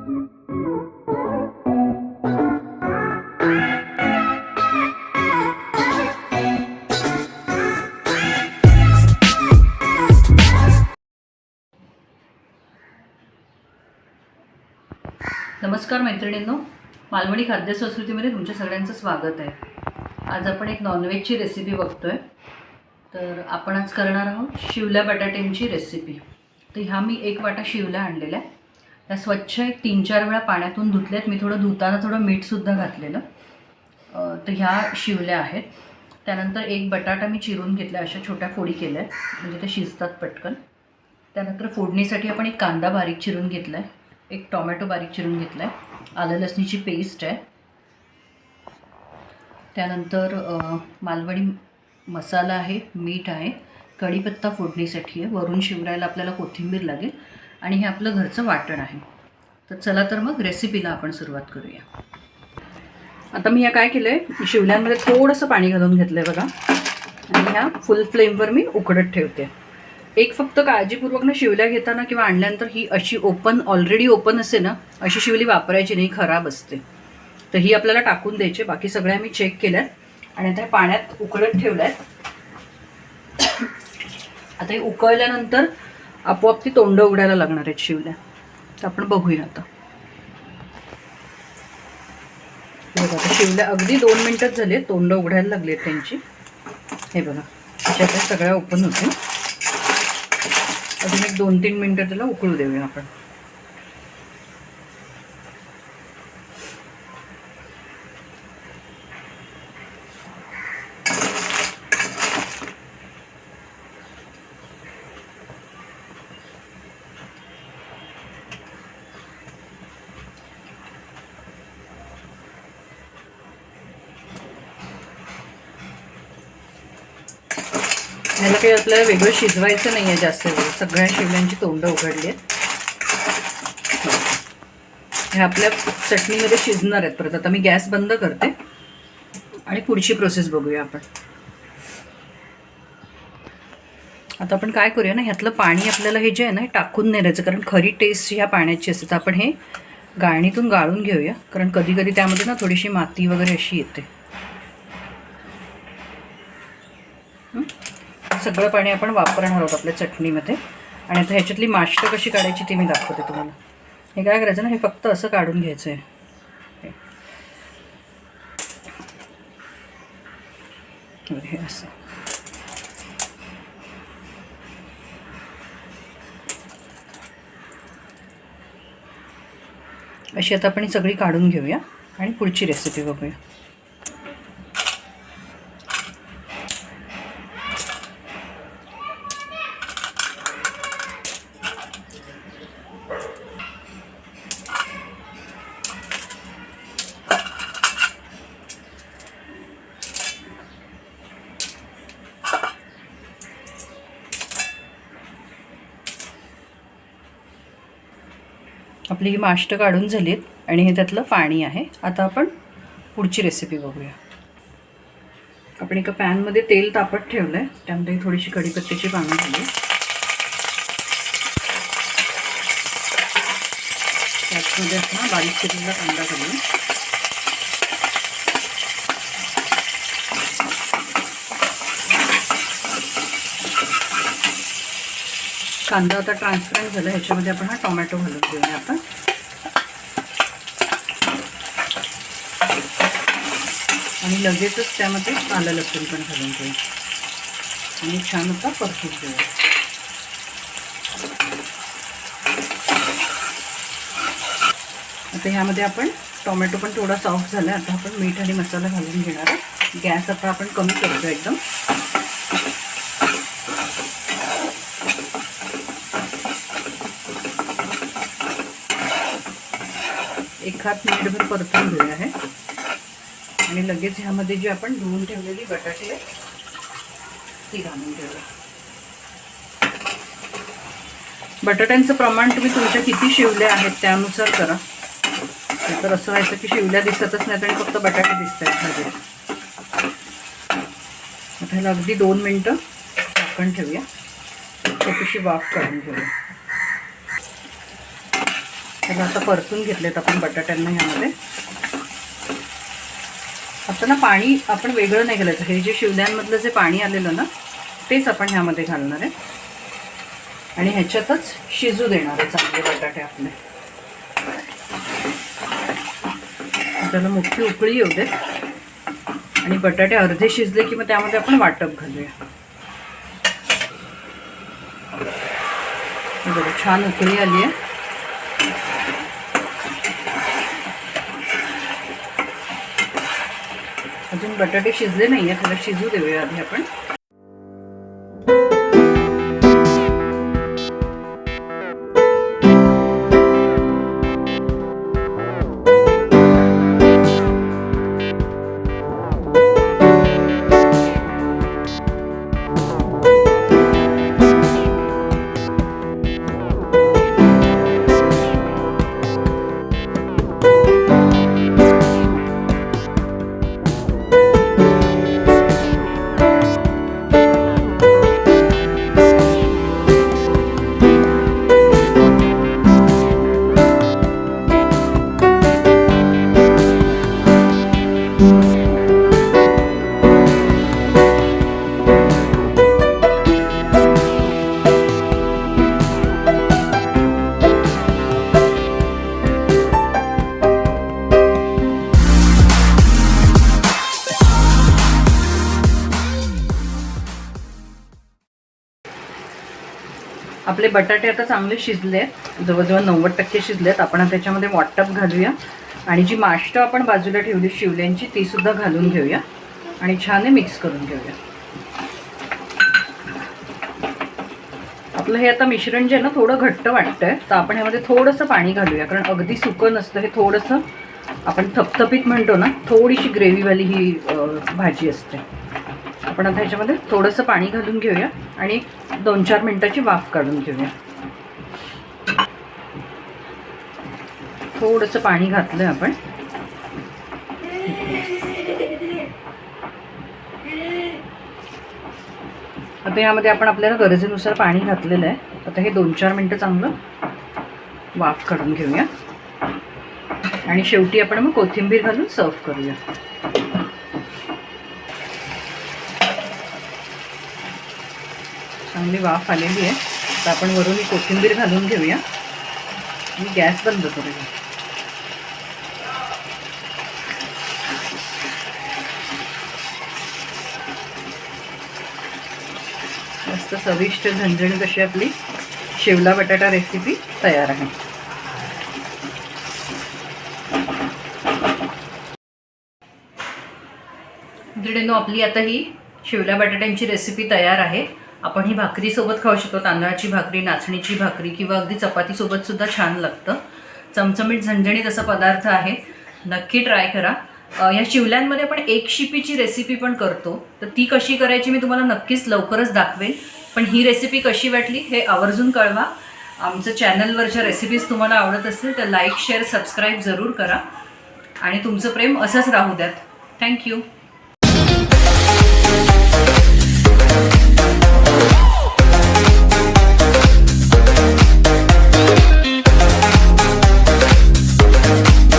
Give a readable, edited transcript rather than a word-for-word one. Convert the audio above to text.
नमस्कार मैत्रिणींनो, मालवणी खाद्यसंस्कृतीमध्ये तुमच्या सगळ्यांचं स्वागत आहे। आज आपण एक नॉनव्हेजची रेसिपी बघतोय। तर आपण आज करणार आहोत शिवल्या बटाट्यांची रेसिपी। तर ह्या मी 1 वाटा शिवल्या आणलेल्या, त्या स्वच्छ 3-4 वेळा पाण्यातून धुतल्यात। मी धुताना थोडं मीठसुद्धा घातलेलं। तर ह्या शिवल्या आहेत। त्यानंतर 1 बटाटा मी चिरून घेतला, अशा छोट्या फोडी केल्या म्हणजे ते शिजतात पटकन। त्यानंतर फोडणीसाठी आपण 1 कांदा बारीक चिरून घेतला आहे, 1 टोमॅटो बारीक चिरून घेतला आहे, आलं लसणीची पेस्ट आहे। त्यानंतर मालवणी मसाला आहे, मीठ आहे, कढीपत्ता फोडणीसाठी आहे, वरून शिवरायला आपल्याला कोथिंबीर लागेल आणि हे आपलं घरचं वाटण आहे। तर चला तर मग रेसिपीला आपण सुरुवात करूया। आता मी काय केलं आहे, शिवल्यांमध्ये थोडंसं पाणी घालून घेतलं आहे बघा, आणि ह्या फुल फ्लेमवर मी उकडत ठेवते। एक फक्त काळजीपूर्वक ना शिवल्या घेताना किंवा आणल्यानंतर ही अशी ऑलरेडी ओपन असते ना, अशी शिवली वापरायची नाही, खराब असते। तर ही आपल्याला टाकून द्यायची। बाकी सगळ्या मी चेक केल्यात आणि आता पाण्यात उकळत ठेवल्यात। आता हे उकळल्यानंतर आपोआप ती तोंड उघडायला लागणार आहेत शिवल्या। तर आपण बघूया आता। बघा, आता शिवल्या अगदी 2 मिनिटच झाले, तोंड उघडायला लागले त्यांची। हे बघा, त्याच्यात सगळ्या ओपन होते। अजून 1-2-3 मिनिटं त्याला उकळू देऊया आपण। ह्याला काही आपल्याला वेगळं शिजवायचं नाही आहे जास्त वेळ। सगळ्या शिवल्यांची तोंड उघडली आहेत, हे आपल्या चटणीमध्ये शिजणार आहेत परत। आता मी गॅस बंद करते आणि पुढची प्रोसेस बघूया आपण। आता आपण काय करूया ना, ह्यातलं पाणी आपल्याला हे जे आहे ना टाकून नाही द्यायचं, कारण खरी टेस्ट ह्या पाण्याची असते। तर आपण हे गाळणीतून गाळून घेऊया, कारण कधी कधी त्यामध्ये ना थोडीशी माती वगैरे अशी येते। सगळं पाणी आपण वापरणार आहोत आपल्या चटणीमध्ये। आणि आता ह्याच्यातली माष्ट कशी काढायची ते मी दाखवते तुम्हाला। हे काय करायचं ना, हे फक्त असं काढून घ्यायचं आहे, हे असं। अशी आता आपण सगळी काढून घेऊया आणि पुढची रेसिपी बघूया। आपली ही माष्ट काढून झालीत आणि हे त्यातलं पाणी आहे। आता आपण पुढची रेसिपी बघूया। आपण एका पॅनमध्ये तेल तापत ठेवलं आहे, त्यामध्ये थोडीशी कढीपत्त्याची पानं घालू। त्यामध्ये आपण बारीक चिरलेला कांदा घालू। कांदा आता ट्रान्सपरंट झाला, ह्याच्यामध्ये आपण हा टोमॅटो घालून घेऊया आपण। आणि लगेचच त्यामध्ये आलं लसूण पण घालून घेऊ आणि छान आता परतून घेऊया। आता ह्यामध्ये आपण टोमॅटो पण थोडा सॉफ्ट झाला, आता आपण मीठ आणि मसाला घालून घेणार आहे। गॅस आता आपण कमी करतो एकदम। एखाद मिनिटभर परतून घेऊया आहे आणि लगेच ह्यामध्ये जी आपण धुवून ठेवलेली बटाटे आहेत ती घालून घेऊया। बटाट्यांचं प्रमाण तुम्ही तुमच्या किती शिवल्या आहेत त्यानुसार करा, तर असं व्हायचं की शिवल्या दिसतच नाहीत आणि फक्त बटाटे दिसत आहेत मध्ये। आता ह्याला अगदी 2 मिनिटं झाकण ठेवूया, छोटीशी वाफ काढून घेऊया। त्याला आता परतून घेतलेत आपण बटाट्यांना ह्यामध्ये. आता ना पाणी आपण वेगळं नाही घालायचं. हे जे शिवल्यांमधलं जे पाणी आलेलं ना तेच आपण ह्यामध्ये घालणार आहे आणि ह्याच्यातच शिजू देणार आहे चांगले बटाटे आपले. त्याला मोठी उकळी येऊ दे आणि बटाटे अर्धे शिजले की मग त्यामध्ये आपण वाटप घालूया. बघा छान उकळी आली आहे. अजून बटाटे शिजले नाही आहे, त्याला शिजू देऊया आधी आपण. आपले बटाटे आता चांगले शिजले आहेत, जवळजवळ 90% शिजलेत. आपण आता त्याच्यामध्ये वाटप घालूया आणि जी माष्ट आपण बाजूला ठेवली शिवल्यांची ती सुद्धा घालून घेऊया आणि छान मिक्स करून घेऊया. आपलं हे आता मिश्रण जे आहे ना थोडं घट्ट वाटतंय, तर आपण ह्यामध्ये थोडंसं पाणी घालूया, कारण अगदी सुकं नसतं हे. थोडंसं आपण थपथपीत म्हणतो ना, थोडीशी ग्रेव्हीवाली ही भाजी असते. आपण आता ह्याच्यामध्ये थोडंसं पाणी घालून घेऊया आणि 2-4 मिनिटाची वाफ काढून घेऊया. थोडंसं पाणी घातलं आपण. आता यामध्ये आपण आपल्याला गरजेनुसार पाणी घातलेलं आहे. आता हे 2-4 मिनिटं चांगलं वाफ काढून घेऊया आणि शेवटी आपण मग कोथिंबीर घालून सर्व करूया. चांगली वाफ आलेली आहे, तर आपण वरून ही कोथिंबीर घालून घेऊया आणि गॅस बंद करूया. मस्त चविष्ट झणझणीत अशी आपली शेवला बटाटा रेसिपी तयार आहे. मित्रांनो, आपली आता ही शेवला बटाट्यांची रेसिपी तयार आहे. आपण ही भाकरीसोबत खाऊ शकतो. तांदळाची भाकरी, नाचणीची भाकरी किंवा अगदी चपातीसोबत सुद्धा छान लागतं. चमचमीत झणझणीत असा पदार्थ आहे, नक्की ट्राय करा. या शिवल्यांमध्ये आपण एक शिपीची रेसिपी पण करतो, तर ती कशी करायची मी तुम्हाला नक्कीच लवकरच दाखवेन. पण ही रेसिपी कशी वाटली हे आवर्जून कळवा. आमचं चॅनलवरच्या रेसिपीज तुम्हाला आवडत असतील तर लाईक, शेअर, सबस्क्राईब जरूर करा आणि तुमचं प्रेम असंच राहू द्यात. थँक्यू.